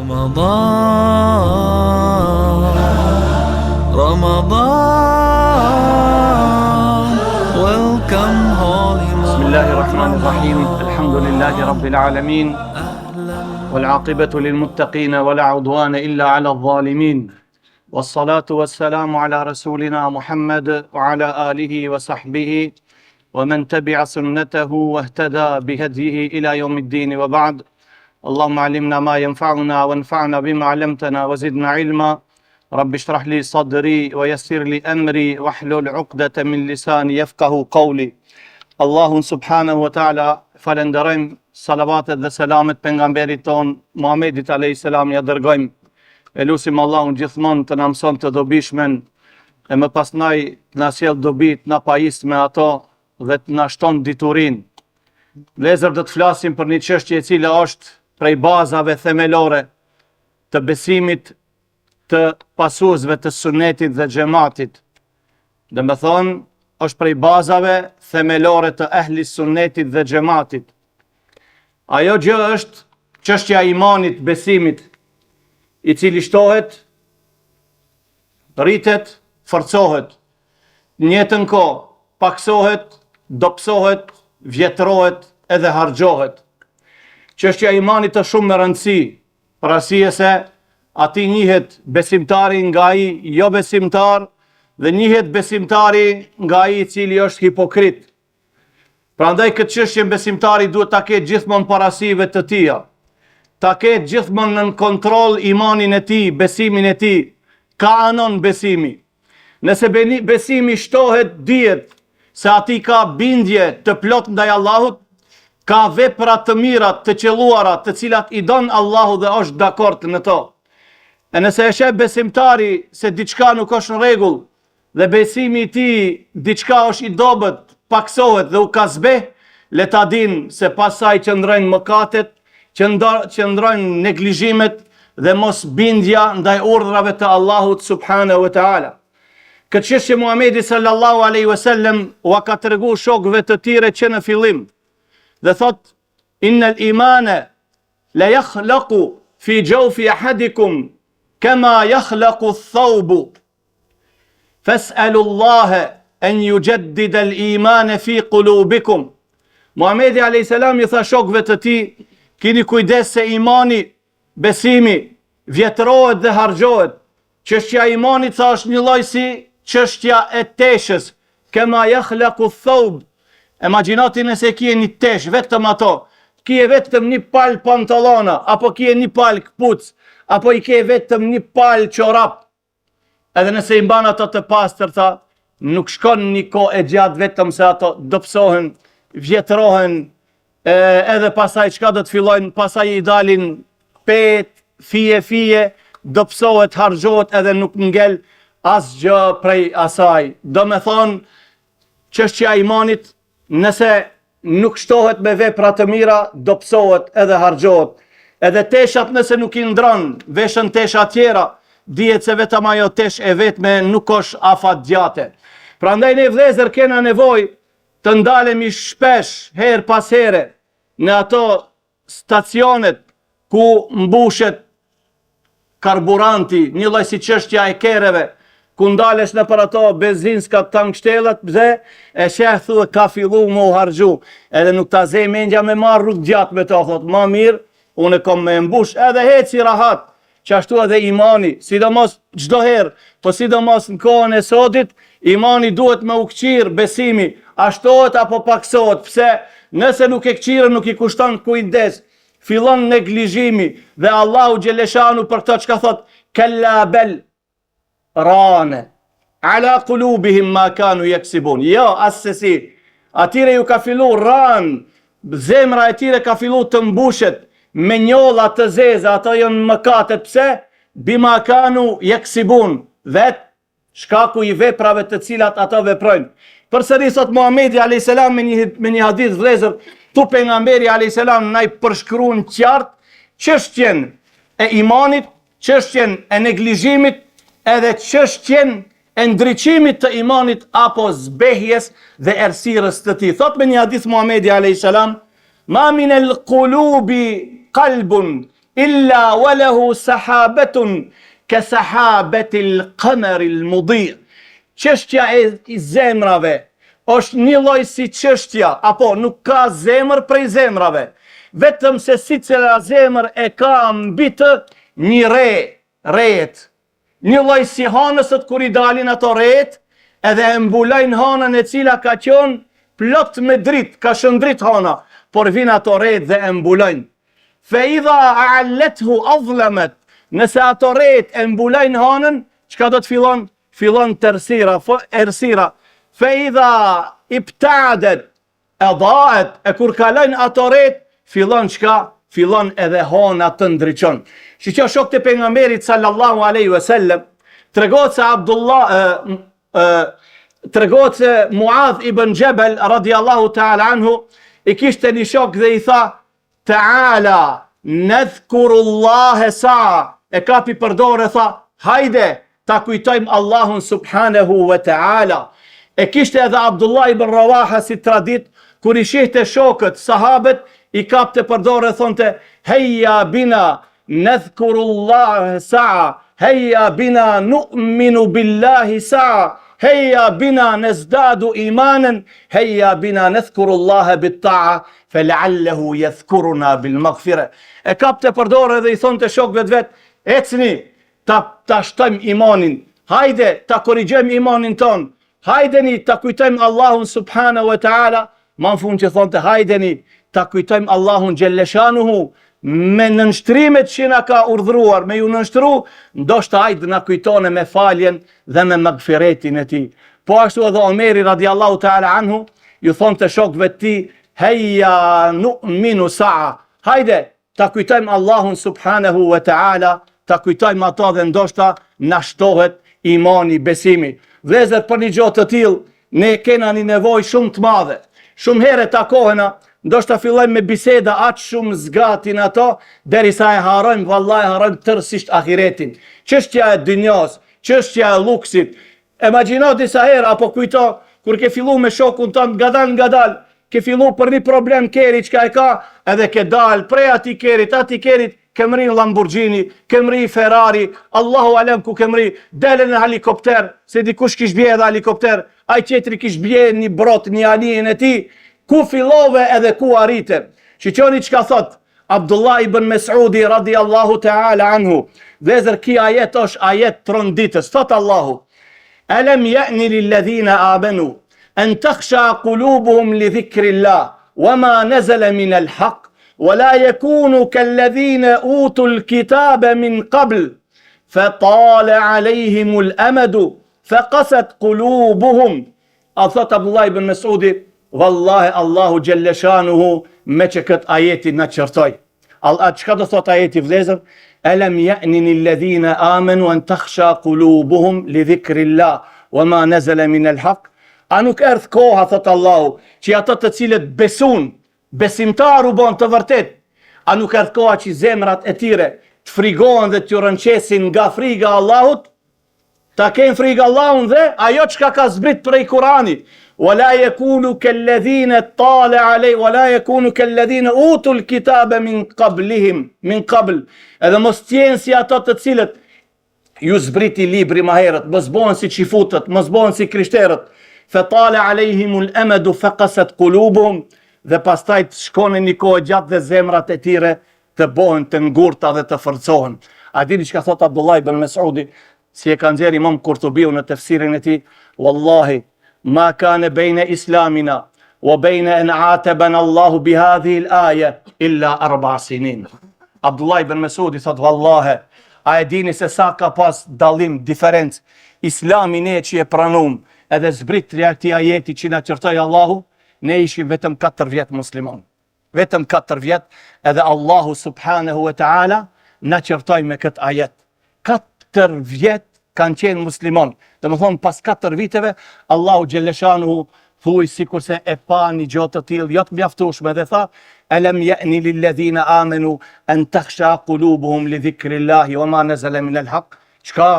Welcome holy Bismillahirrahmanirrahim. Alhamdulillahi rabbil alamin. والعاقبة للمتقين ولا عدوان إلا على الظالمين والصلاة والسلام على رسولنا محمد وعلى آله وصحبه ومن تبع سنته واهتدى بهديه إلى يوم الدين وبعد. اللهم علمنا ما ينفعنا وانفعنا بما علمتنا وزدنا علما. رب اشرح لي صدري ويسر لي أمري واحلل عقدة من لساني يفقه قولي. Allahun subhanahu wa ta'ala falenderojmë, salavatet dhe selamet pejgamberit ton Muhamedit alayhis salam ja dërgojmë. E lutim Allahun gjithmonë të na mëson të dobishmen e më pasnaj të na sjell dobit, na pajis me ato dhe të na shton diturinë. Vëllezër, do të flasim për një çështje e cila është prej bazave themelore të besimit të pasuesve të sunetit dhe xhamatit. Dhe me thonë, është prej bazave themelore të ehlis sunnetit dhe xhamatit. Ajo gjë është çështja e imanit, besimit, i cili shtohet, rritet, forcohet, në njëjtën kohë paksohet, dobësohet, vjetrohet edhe harxhohet. Çështja e imanit është shumë e rëndësishme, për arsye se aty njihet besimtari nga ai jo besimtar, dhe njihet besimtari nga ai i cili është hipokrit. Prandaj këtë çështje besimtari duhet ta ketë gjithmonë parasive të tija. Ta ketë gjithmonë në kontroll imanin e tij, besimin e tij. Ka anon besimi. Nëse besimi shtohet, dihet se ati ka bindje të plot ndaj Allahut, ka vepra të mira, të qelluara, të cilat i don Allahu dhe është dakord në to. E nëse e sheh besimtari se diçka nuk është në rregull, dhe besimi i tij diçka është i dobët, paksohet dhe u ka zbeh, le ta din se pasaj qëndrojnë mëkatet, qëndrojnë neglizhimet dhe mos bindja ndaj urdhrave të Allahut subhanahu wa taala. Këtë çështje Muhamedi sallallahu alaihi wasallam u ka treguar shokëve të tjerë që në fillim dhe thot: innal imana la yakhlaqu fi jawfi ahadikum kama yakhlaqu ath-thawbu. Fas'alu Allahe an yujaddida al-imana fi qulubikum. Muhamedi alayhis salam i tha shokëve të tij, keni kujdes se imani, besimi vjetrohet dhe harxhohet. Çështja e imanit tha është një lloj si çështja e teshës, kema yakhlaqu ath-thawb. Imagjinoni nëse kje një tesh, vetëm ato, kje vetëm një pal pantallona, apo kje një pal kpuc, apo i ke vetëm një pal çorap. Edhe nëse i mban ato të pastërta, nuk shkon një kohë e gjatë vetëm se ato dobësohen, vjetrohen, edhe pasaj çka do të fillojnë, pasaj i dalin pet, fije, dobësohet, harxhohet edhe nuk ngel asgjë prej asaj. Do me thonë, çështja e imanit, nëse nuk shtohet me vepra të mira, dobësohet edhe harxhohet. Edhe teshat nëse nuk i ndron, veshën tesha tjera, dihet se vetëm ajo tesh e vetme nuk është afatgjate. Prandaj ne vëllezër kena nevojë të ndalemi shpesh, her pas here, në ato stacionet ku mbushet karburanti, një lloj si çështja e kerreve, ku ndalesh në për ato benzinska tankshtellat, pse e sheh thuhet ka fillu më u harxhu, edhe nuk ta zej mendja me marr rrugë gjatë me to, thot më mirë, unë kam me mbush, edhe heci rahat. Qashtu edhe imani, sidomos çdo herë, po sidomos në kohën e sodit, imani duhet me u këqir, besimi, ashtohet apo paksohet, pse nëse nuk e këqirë, nuk i kushton kujdes, fillon neglizhimi, dhe Allahu xheleshanu për këto çka thot, kalla bel rane, ala qulubihim ma kanu yaksibun. Jo, asesi, atire ju ka fillu ran, zemra e tire ka fillu të mbushet, me njolla të zeza, ato janë mëkatet, pse? Bima kanu yaksibun, vet shkaku i veprave të cilat ato veprojnë. Përsëri sot Muhamedi alayhis salam me një hadith vëllezër, tu pejgamberi alayhis salam na i përshkruan qartë çështjen e imanit, çështjen e neglizhimit, edhe çështjen e ndriçimit të imanit apo zbehjes dhe errësirës të tij. Thot me një hadith Muhamedi alayhis salam: ma min al-qulubi qalbun illa walahu sahabetun ka sahabetil qamaril mudi. Çështja e zemrave është një lloj si çështja, apo nuk ka zemër prej zemrave, vetëm se sicila zemër e ka mbi të një rejet. Një lloj si hanësët kur i dalin ato rejet, edhe e mbulojnë hanën e cila ka qenë plot me dritë, ka shëndrit hana, por vin ato rejet dhe e mbulojnë. Fe idha a'allethu adhlamet, nëse ato rejet e mbulojnë hanën, çka do të fillon? Fillon tërsira, ersira. Fe idha ibta'adet edaet, e kur kalojnë ato rejet, fillon çka? Fillon edhe hana të ndriçon. Shiqo shokët e pejgamberit sallallahu alaihi wasallam, tregohet se tregohet se Muadh ibn Jabal radiallahu ta'ala anhu i kishte një shok dhe i tha: Ta'ala nadhkurullaha sa'a, e kapi për dorë e tha: hajde ta kujtojmë Allahun subhanahu wa ta'ala. E kishte edhe Abdullah ibn Rawaha si tradit, kur i shihte shokët, sahabët, i kapte për dorë e thonte: heja bina nadhkurullaha sa'a, heja bina nu'minu billahi sa'a, heja bina nezdadu imanen, heja bina nadhkurullaha bit ta'a, fe leallehu jethkuruna bil maghfire. E kapte për dorë dhe i thonte shokëve të vet: ecni, ta shtojmë imanin, hajde ta korrigjojmë imanin ton, hajdeni ta kujtojmë Allahun subhanahu wa ta'ala. Ma në fund që thonte: hajdeni ta kujtojmë Allahun gjelleshanuhu me nënshtrimet që na ka urdhruar, me ju nënshtru, ndoshta hajde na kujtone me faljen dhe me magfiretin e tij. Po ashtu edhe Omeri radiallahu ta'ala anhu ju thonte shokëve të tij: heja nu'minu sa'a, hajde ta kujtojmë Allahun subhanahu wa ta'ala, ta kujtojmë ato dhe ndoshta na shtohet imani, besimi. Vëllezër, për një gjë të tillë ne kena një nevojë shumë të madhe. Shumë herë takohena, ndoshta fillojmë me biseda aq shumë zgatin ato, derisa e harrojmë, vallahi harrojmë tërësisht ahiretin. Çështja e dynjas, çështja e luksit. Imagjino disa herë apo kujto kur ke fillu me shokun tënd ngadal, ke fillu për një problem keri çka e ka, edhe ke dal prej atij kerit, kemri Lamborghini, kemri Ferrari, Allahu alem ku kemri, dele në helikopter, se dikush kish bje edhe helikopter, ai tjetri kish bje një brot, një anijin e ti, ku fillove edhe ku arrite. Shiqoni çka thot Abdullah ibn Mes'udi radiallahu ta'ala anhu. Vezër, ki ajet është ajet tronditës. Thot Allahu: Alam ya'ni lilladhina amanu an takhsha qulubuhum li dhikrillah wama nazala min al-haq ولا يكونوا كالذين أوتوا الكتاب من قبل فطال عليهم الأمد فقست قلوبهم. Thot Abdullah ibn Mes'udi: Wallahi Allahu gjelle shanuhu me që këtë ajeti në qërtoj. Qëka do thot ajeti, vlezër? Alam ya'ni lilladhina amanu an takhsha qulubuhum li dhikrillah wama nazala min al-haq. A nuk erdh koha, thot Allahu, që ato të cilët besun, besimtar u bon të vërtet, a nuk erdh koha që zemrat e tyre të frigohen dhe të rënqesin nga friga Allahut, ta ken friga Allahun dhe ajo çka ka zbrit prej Kuranit: wala yakunu kalladhina tala alay wala yakunu kalladhina utul kitaba min qabl. Edhe mos tjenë si ato të cilët ju zbriti libri më herët, mos bëhen si çifutët, mos bëhen si krishterët. Fa tala alayhimul amadu faqasat qulubuhum, dhe pastaj të shkone një kohë gjatë dhe zemrat e tyre të bohen të ngurta dhe të forcohen. A dini çka thot Abdullah ibn Mes'udi, si e ka nxjerr Imam Kurtubiu në tefsirin e tij: Wallahi ma kana bayna islamina wa bayna an atabana Allahu bi hadhihi al-aya illa 4 sinin. Abdullah ibn Mes'udi thot: wallahi, a e dini se sa ka pas dallim, diferencë Islami ne që e pranum edhe zbrit këtij ajeti që na qërtoi Allahu? Ne ishim vetëm 4 vjet musliman. Vetëm 4 vjet, edhe Allahu subhanahu wa ta'ala na qërtoi me këtë ajet. 4 vjet kanë qenë musliman. Dhe më thonë, pas 4 viteve, Allahu gjellëshanu thuj sikur se e pa një gjotë të tillë, jo të mjaftueshme, dhe tha: Alam ya'ni lilladhina amanu an takhsha qulubuhum li dhikrillahi wama nazala min al-haq. Çka?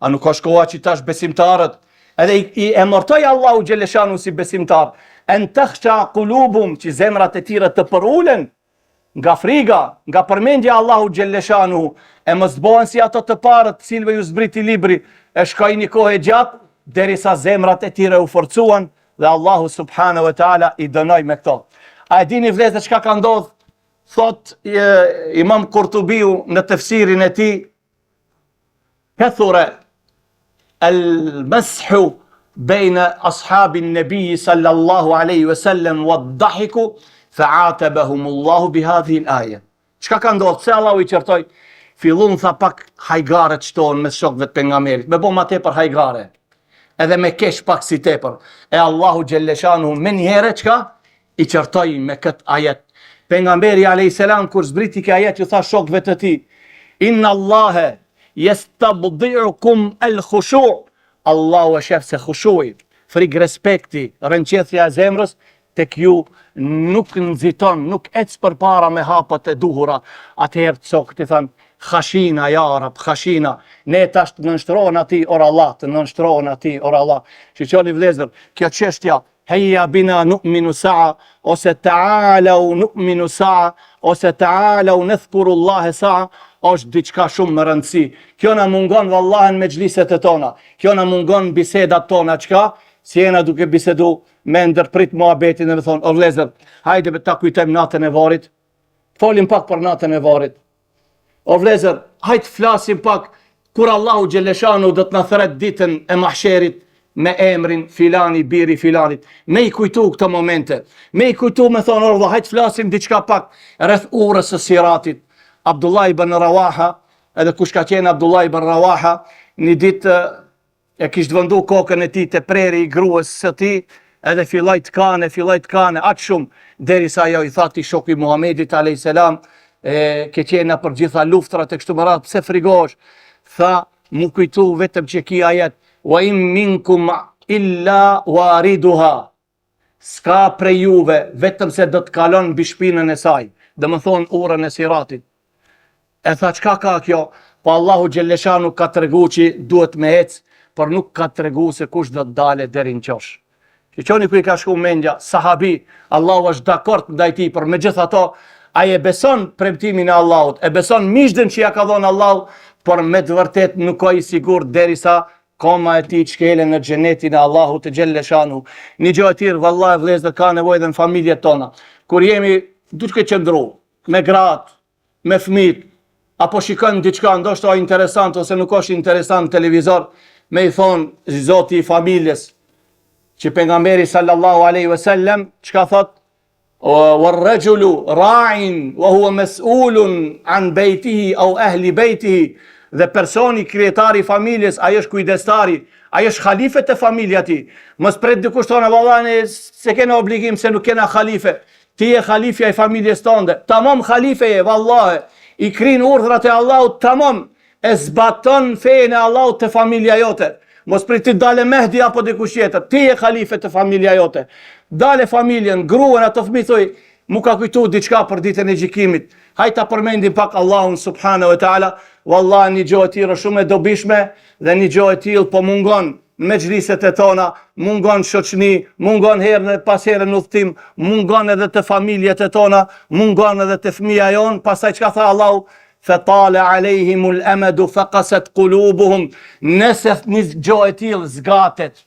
A nuk ka shkoha që tash besimtarët edhe i emërtoi Allahu gjellëshanu si besimtar: an takhsha qulubuhum, që zemrat e tyre të përulen nga friga, nga përmendja Allahu Gjelleshanu, e mos bëhen si ato të parët, cilve ju zbriti libri, e shkoj një kohë e gjatë, derisa zemrat e tyre u forcuan, dhe Allahu subhanahu wa taala i dënoi me këto. A e dini vëllezër çka ka ndodhur? Thot Imam Kurtubiu në tefsirin e tij, kathura al-mashu bejna ashabin nabi sallallahu alaihi wasallam wad-dahiku fa'atabahumullahu bihadhihi al-aya. Çka ka ndodhur? Se Allahu i qertoi, fillon tha pak hajgare të shtohen me shokëve të pejgamberit, me bëma tepër hajgare. Edhe me kesh pak si tepër. E Allahu Gjelleshanu me njëherë çka i qertoi me këtë ajet. Pejgamberi alayhis salam kur zbriti këtë ajet ju tha shokëve të tij, inna Allahe yastabdi'ukum al-khushu'. Allahu e shef se khushu'i, frikë respekti, rënqethja e zemrës tek ju nuk nxiton, nuk ec përpara me hapët e duhura. Atëherë çokët i thanë, khashina ja rab, khashina. Ne tash të nënshtrohen ati or Allah, të nënshtrohen ati or Allah. Shiqoni vëllezër, kjo çështja heja bina nu'minu sa'a, ose ta'alau nu'minu sa'a, ose ta'alau nedhkurullahe sa'a, është diçka shumë më rëndësi. Kjo na mungon vallahi me xhliset e tona. Kjo na mungon bisedat tona, çka? Si jena duke bisedu me ndërprit muhabetin dhe me thonë, o vëllezër, hajde me ta kujtojmë natën e varrit. Folim pak për natën e varrit. O vëllezër, hajde flasim pak kur Allahu Gjelleshanu do të na thret ditën e mahsherit me emrin filani, biri filanit. Me i kujtu këto momente. Me i kujtu me thonë, o vëllezër, hajde flasim diçka pak rreth urës së siratit. Abdullah ibn Rawaha, edhe kush ka qenë Abdullah ibn Rawaha, një ditë e kishtë vëndu kokën e tij te preri i gruas së tij, edhe filloi të kane, atë shumë, derisa ajo i tha këtij shoku i Muhamedit alayhis salam, ke qenë për gjitha luftrat e kështu me radhë, pse frigohesh? Tha, mu kujtu vetëm që ki ajet, wa in minkum illa wariduha. Ska prej juve, vetëm se do të kalon mbi shpinën e saj, dhe më thonë urën e siratit. E tha, çka ka kjo? Po Allahu Gjelleshanu ka tregu që duhet me ecë, por nuk ka tregu se kush do të dale deri në qosh. Qoni ku i ka shku mendja, sahabi, Allahu është dakord ndaj tij, por megjithatë ai e beson premtimin e Allahut, e beson mishdën që ja ka dhënë Allahu, por me të vërtet nuk ka i sigurt derisa koma e tij çkelen në xhenetin e Allahut të Gjelleshanu. Një gjë e tillë vallahi vëllezër ka nevojë edhe në familjet tona. Kur jemi duke qëndru me gratë, me fëmijët, apo shikojmë diçka ndoshta interesant ose nuk është interesant televizor, me i thonë zoti i familjes, që pejgamberi sallallahu alaihi wasallam çka thot, "War-rajulu ra'in wa huwa mas'ulun an baytihi aw ahli baytihi." Dhe personi krijetari i familjes, ai është kujdestari, ai është halifet e familja ti. Mos pret dikush tonë vallani se kena obligim se nuk kena halife. Ti je halifja i familjes tënde. Tamam halife je vallahi. I krin urdhrat e Allahut tamam. E zbaton fejen e Allahut te familja jote. Mos prit të dale Mehdi apo dikush tjetër. Ti je halife te familja jote. Dale familjen, gruan ato fëmijë thoj, mu ka kujtu diçka për ditën e gjykimit. Hajta përmendim pak Allahun subhanahu wa taala. Wallahi një gjë e tillë shumë e dobishme dhe një gjë e tillë po mungon me xhliset e tona, mungon shoqni, mungon herën pas herën në udhtim, mungon edhe te familjet e tona, mungon edhe te fëmia jon. Pastaj çka tha Allahu? Fatala alejhimul amadu faqasat qulubuhum. Nëse një gjë e tillë zgatet,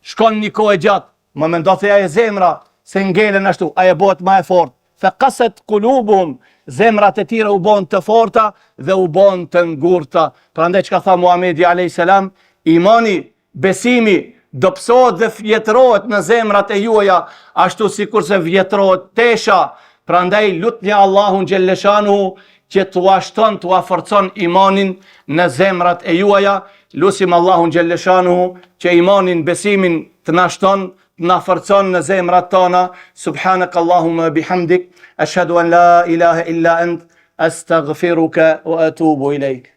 shkon një kohë gjatë, më mendo se ajo zemra se ngelen ashtu, ajo bëhet më e fortë. Faqasat qulubuhum, zemrat e tyre u bën të forta dhe u bën të ngurta. Prandaj çka tha Muhamedi alayhis salam, imani, besimi do psohet dhe vjetërohet në zemrat e juaja, ashtu sikur se vjetërohet tesha. Prandaj lutni Allahun Gjelleshanu që t'u ashton, t'u forcon imanin në zemrat e juaja. Lusim Allahun Gjelleshanu që imanin, besimin të na shton, të na forcon në zemrat tona. Subhanak Allahumma bihamdik, ashhadu an la ilaha illa ant, astaghfiruka wa atubu ilejk.